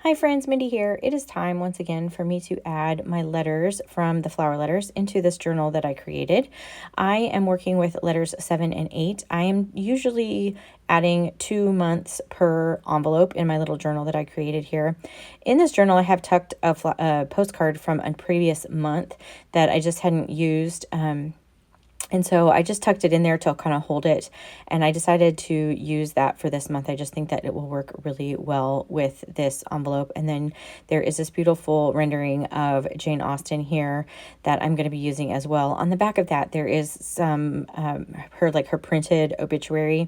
Hi friends, Mindy here. It is time once again for me to add my letters from the flower letters into this journal that I created. I am working with letters 7 and 8. I am usually adding 2 months per envelope in my little journal that I created here. In this journal, I have tucked a postcard from a previous month that I just hadn't used. And so I just tucked it in there to kind of hold it. And I decided to use that for this month. I just think that it will work really well with this envelope. And then there is this beautiful rendering of Jane Austen here that I'm going to be using as well. On the back of that, there is some her printed obituary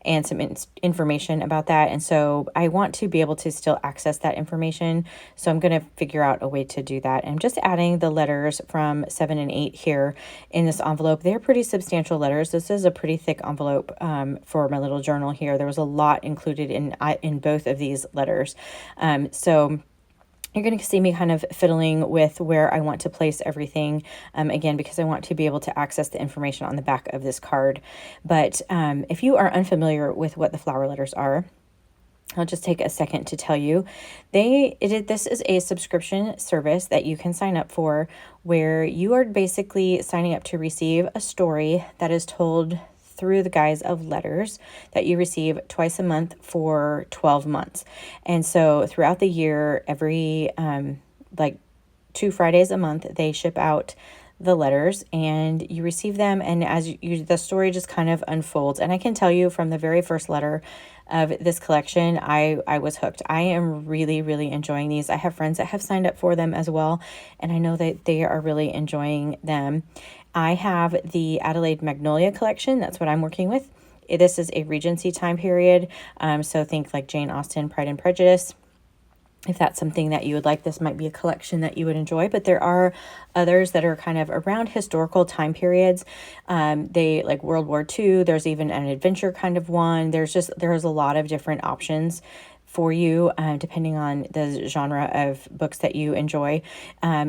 and some information about that. And so I want to be able to still access that information. So I'm going to figure out a way to do that. And I'm just adding the letters from 7 and 8 here in this envelope. They're pretty substantial letters. This is a pretty thick envelope for my little journal here. There was a lot included in both of these letters. So you're going to see me kind of fiddling with where I want to place everything, again, because I want to be able to access the information on the back of this card. But if you are unfamiliar with what the flower letters are, I'll just take a second to tell you. This is a subscription service that you can sign up for, where you are basically signing up to receive a story that is told through the guise of letters that you receive twice a month for 12 months. And so throughout the year, every 2 Fridays a month, they ship out the letters and you receive them, and the story just kind of unfolds. And I can tell you from the very first letter of this collection, I was hooked. I am really, really enjoying these. I have friends that have signed up for them as well, and I know that they are really enjoying them. I have the Adelaide Magnolia collection. That's what I'm working with. This is a Regency time period, so think like Jane Austen, Pride and Prejudice. If that's something that you would like, this might be a collection that you would enjoy. But there are others that are kind of around historical time periods. They like World War II. There's even an adventure kind of one. There's a lot of different options for you, depending on the genre of books that you enjoy.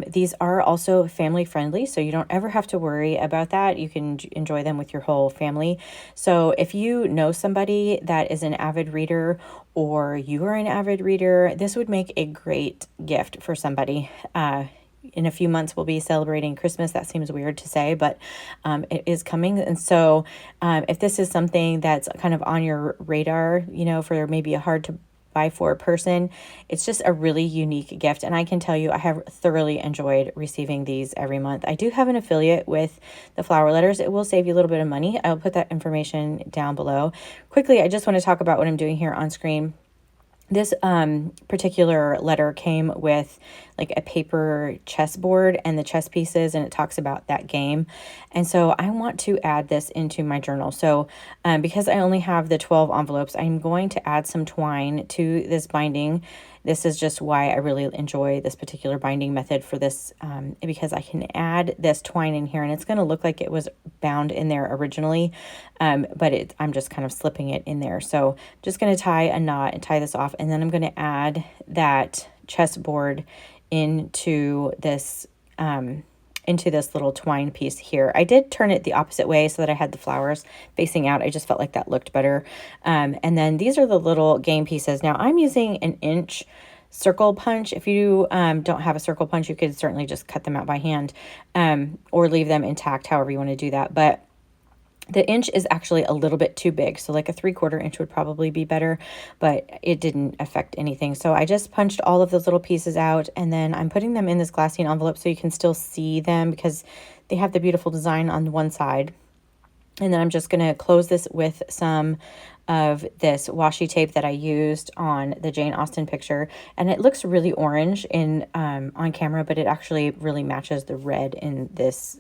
These are also family friendly, so you don't ever have to worry about that. You can enjoy them with your whole family. So if you know somebody that is an avid reader, or you are an avid reader, this would make a great gift for somebody. In a few months, we'll be celebrating Christmas. That seems weird to say, but it is coming. And so if this is something that's kind of on your radar, for maybe a hard to buy for a person, it's just a really unique gift. And I can tell you, I have thoroughly enjoyed receiving these every month. I do have an affiliate with the flower letters. It will save you a little bit of money. I'll put that information down below. Quickly, I just want to talk about what I'm doing here on screen. This particular letter came with like a paper chessboard and the chess pieces, and it talks about that game. And so I want to add this into my journal. So because I only have the 12 envelopes, I'm going to add some twine to this binding. This is just why I really enjoy this particular binding method for this, because I can add this twine in here, and it's going to look like it was bound in there originally, but I'm just kind of slipping it in there. So I'm just going to tie a knot and tie this off, and then I'm going to add that chessboard into this little twine piece here. I did turn it the opposite way so that I had the flowers facing out. I just felt like that looked better. And then these are the little game pieces. Now I'm using an inch circle punch. If you don't have a circle punch, you could certainly just cut them out by hand, or leave them intact, however you want to do that. But the inch is actually a little bit too big. So like a 3/4 inch would probably be better, but it didn't affect anything. So I just punched all of those little pieces out, and then I'm putting them in this glassine envelope so you can still see them because they have the beautiful design on one side. And then I'm just going to close this with some of this washi tape that I used on the Jane Austen picture. And it looks really orange on camera, but it actually really matches the red in this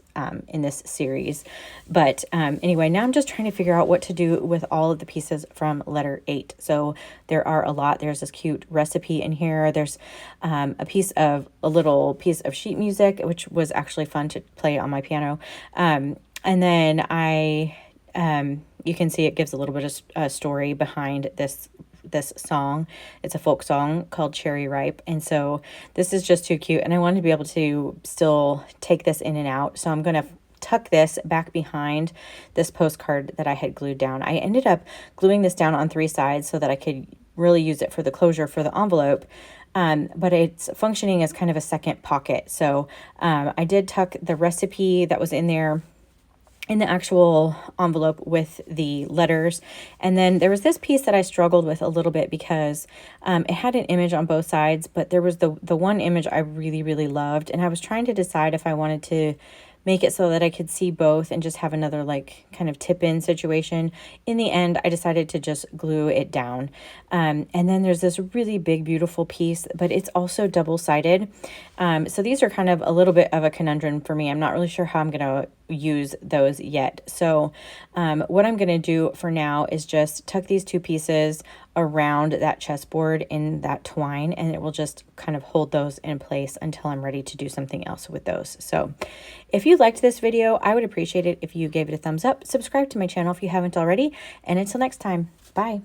series. But anyway, now I'm just trying to figure out what to do with all of the pieces from letter 8. So there are a lot. There's this cute recipe in here. There's a little piece of sheet music, which was actually fun to play on my piano. And then you can see it gives a little bit of a story behind this song. It's a folk song called Cherry Ripe. And so this is just too cute. And I wanted to be able to still take this in and out. So I'm going to tuck this back behind this postcard that I had glued down. I ended up gluing this down on 3 sides so that I could really use it for the closure for the envelope. But it's functioning as kind of a second pocket. So I did tuck the recipe that was in there in the actual envelope with the letters. And then there was this piece that I struggled with a little bit because it had an image on both sides, but there was the one image I really, really loved. And I was trying to decide if I wanted to make it so that I could see both and just have another like kind of tip-in situation. In the end, I decided to just glue it down. And then there's this really big, beautiful piece, but it's also double-sided. So these are kind of a little bit of a conundrum for me. I'm not really sure how I'm going to use those yet. So what I'm going to do for now is just tuck these two pieces around that chessboard in that twine, and it will just kind of hold those in place until I'm ready to do something else with those. So if you liked this video, I would appreciate it if you gave it a thumbs up. Subscribe to my channel if you haven't already, and until next time, bye.